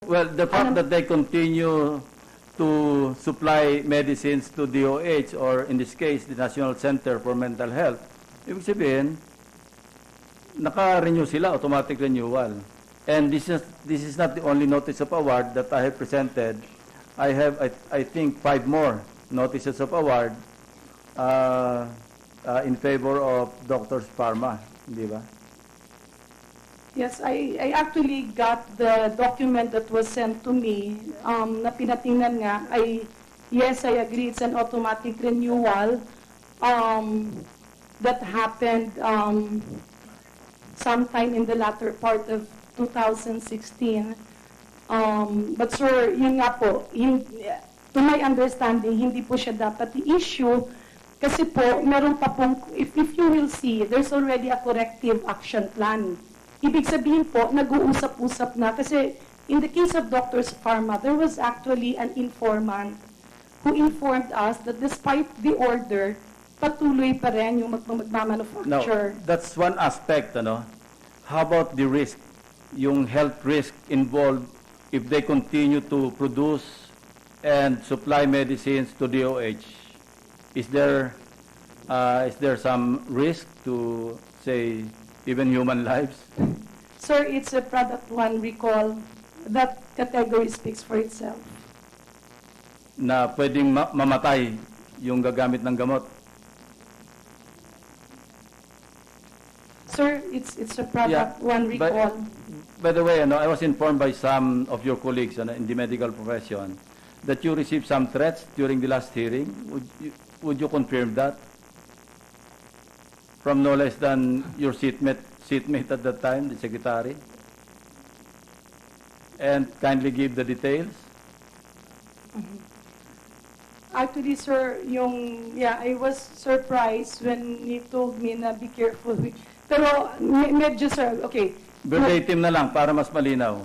Well, the fact that they continue to supply medicines to DOH, or in this case, the National Center for Mental Health, ibig sabihin, naka-renew sila, automatic renewal. And this is not the only notice of award that I have presented. I have, I think, 5 more notices of award in favor of Doctors Pharma, di ba? Yes, I actually got the document that was sent to me na pinatingnan nga. Yes, I agree, it's an automatic renewal that happened sometime in the latter part of 2016. But sir, yun nga po, to my understanding, hindi po siya dapat i-issue kasi po, meron pa pong, if you will see, there's already a corrective action plan. Ibig sabihin po, nag-uusap-usap na kasi in the case of Doctors Pharma, there was actually an informant who informed us that despite the order, patuloy pa rin yung magmamanufacture. No, that's one aspect, ano? How about the risk, yung health risk involved if they continue to produce and supply medicines to DOH? Is there some risk to, say, even human lives? Sir, it's a product one recall. That category speaks for itself. Na pwedeng mamatay yung gagamit ng gamot? Sir, it's a product one recall. By the way, I was informed by some of your colleagues in the medical profession that you received some threats during the last hearing. Would you confirm that? From no less than your seatmate at that time, the secretary? And kindly give the details. Actually, sir, I was surprised when he told me na be careful. Pero medyo, sir, okay. Verbatim na lang para mas malinaw.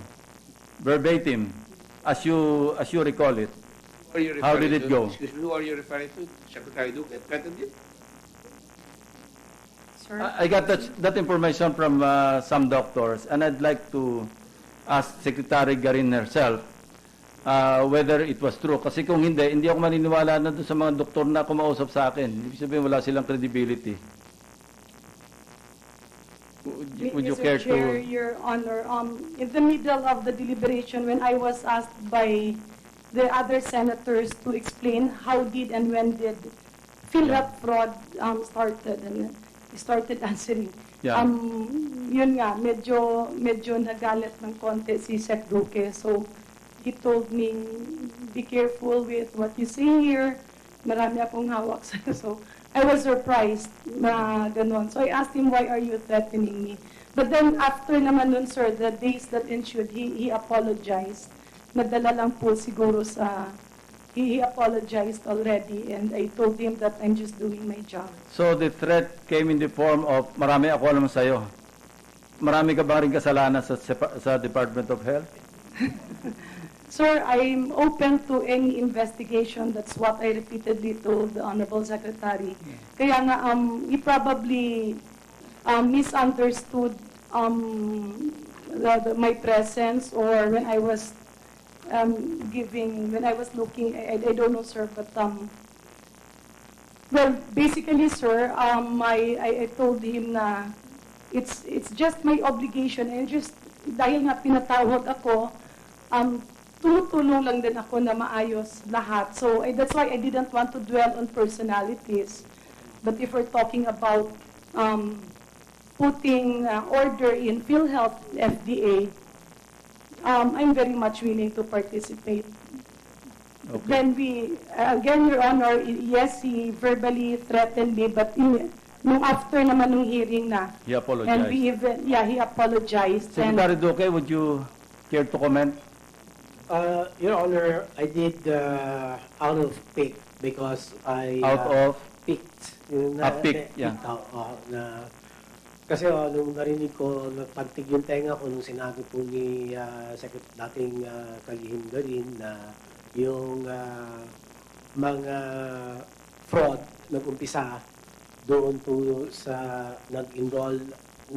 Verbatim, as you recall it. How did it go? Excuse me, who are you referring to? Secretary Duque threatened you? Sir? I got that information from some doctors, and I'd like to ask Secretary Garin herself whether it was true. Kasi kung hindi ako maniniwala na doon sa mga doktor na kumausap sa akin. Ibig sabihin, wala silang credibility. Would you care Chair, to... Your Honor, in the middle of the deliberation, when I was asked by the other senators to explain how did and when did Philhealth fraud started, and started answering. Yeah. Yun nga, medyo nagalit ng konti si Sec Duque. So, he told me, be careful with what you say here. Marami akong hawak sa'yo. So, I was surprised na ganun. So, I asked him, why are you threatening me? But then, after naman nun, sir, the days that ensued, he apologized. Nadala lang po siguro sa... He apologized already, and I told him that I'm just doing my job. So the threat came in the form of, marami ako alam sa'yo. Marami ka ba rin kasalanan sa Department of Health? Sir, I'm open to any investigation. That's what I repeatedly told the Honorable Secretary. Kaya nga, he probably misunderstood my presence, or when I was when I was looking, I don't know, sir, but well, basically, sir, I told him na it's just my obligation, and just dahil nga pinatawag ako, tumutulong lang din ako na maayos lahat. So that's why I didn't want to dwell on personalities. But if we're talking about putting order in Philhealth, FDA, I'm very much willing to participate. Okay. Then again, Your Honor, yes, he verbally threatened me, but nung after naman nung hearing na. He apologized. And he apologized. Secretary Duque, would you care to comment? Your Honor, I did out of pick because I picked. Picked, yeah. Kasi nung narinig ko, nagpagtig yung tenga ko nung sinabi po ni dating Kalihim Garin na yung mga fraud nag-umpisa doon po sa nag-enroll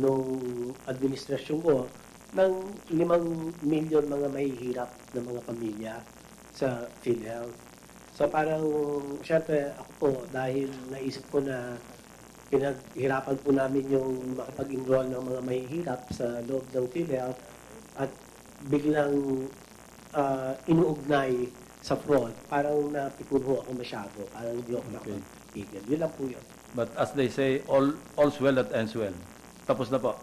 nung administrasyon ko ng 5 milyon mga mahihirap na mga pamilya sa Philhealth. So parang, syempre ako po, dahil naisip ko na pinaghirapan po namin yung makapag-enroll ng mga mahihirap sa loob ng Philhealth at biglang inuugnay sa fraud, parang napikuro ako masyado, parang hindi ako nakapagpigil. Yun lang po yun. But as they say, all's well that ends well. Tapos na po.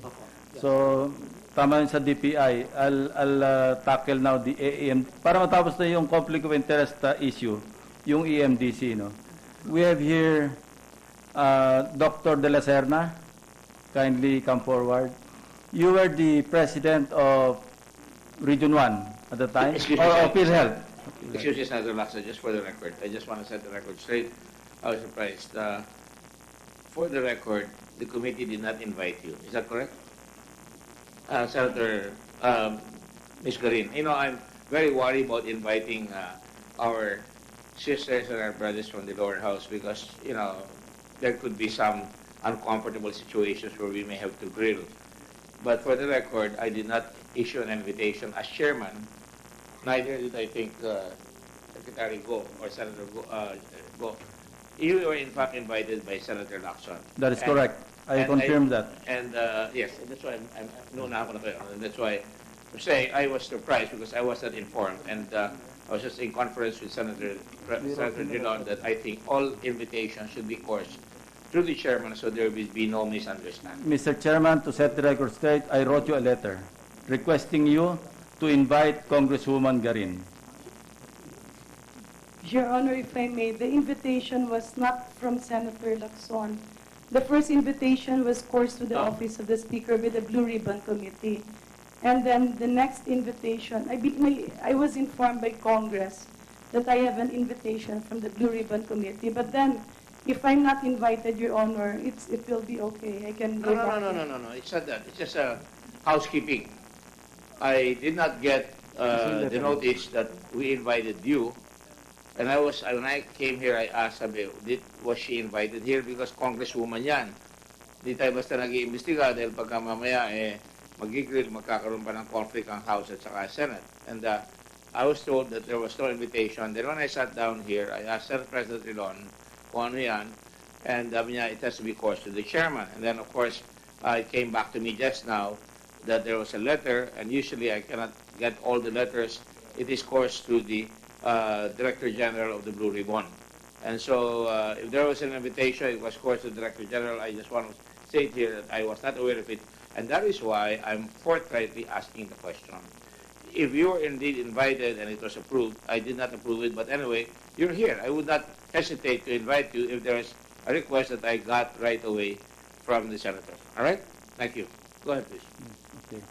Okay. So, tama yun sa DPI. I'll tackle now the AEM. Para matapos na yung conflict of interest issue, yung EMDC, no? We have here Dr. De La Serna. Kindly come forward. You were the president of Region 1 at the time? Excuse me, Or Philhealth? Excuse me, Senator Lacson, just for the record. I just want to set the record straight. I was surprised. For the record, the committee did not invite you. Is that correct? Senator Ms. Garin, you know, I'm very worried about inviting our sisters and our brothers from the lower house because, you know, there could be some uncomfortable situations where we may have to grill. But for the record, I did not issue an invitation as chairman. Neither did I think Secretary Go or Senator Go. You were in fact invited by Senator Lacson. That is correct. I confirm that. And yes, that's why and that's why I'm saying I was surprised because I was not informed. And I was just in conference with Senator Dillon that I think all invitations should be coursed through the chairman so there will be no misunderstanding. Mr. Chairman, to set the record straight, I wrote you a letter requesting you to invite Congresswoman Garin. Your Honor, if I may, the invitation was not from Senator Lacson. The first invitation was coursed to the office of the Speaker with the Blue Ribbon Committee. And then the next invitation, I was informed by Congress that I have an invitation from the Blue Ribbon Committee. But then, if I'm not invited, Your Honor, it will be okay. I can go back. No. It's not that. It's just housekeeping. I did not get the notice that we invited you. And when I came here, I asked, was she invited here? Because Congresswoman yan. Di tayo basta nag-iimbestiga dahil pagka mamaya, magigrill, magkakaroon pa ng conflict ang House at saka Senate. And I was told that there was no invitation. Then when I sat down here, I asked Senate President Rilon kung ano yan. And it has to be coursed to the chairman. And then, of course, it came back to me just now that there was a letter, and usually I cannot get all the letters. It is coursed to the Director General of the Blue Ribbon. And so if there was an invitation, it was coursed to the Director General. I just want to state here that I was not aware of it. And that is why I'm forthrightly asking the question. If you were indeed invited and it was approved, I did not approve it, but anyway, you're here. I would not hesitate to invite you if there is a request that I got right away from the senator. All right? Thank you. Go ahead, please. Okay.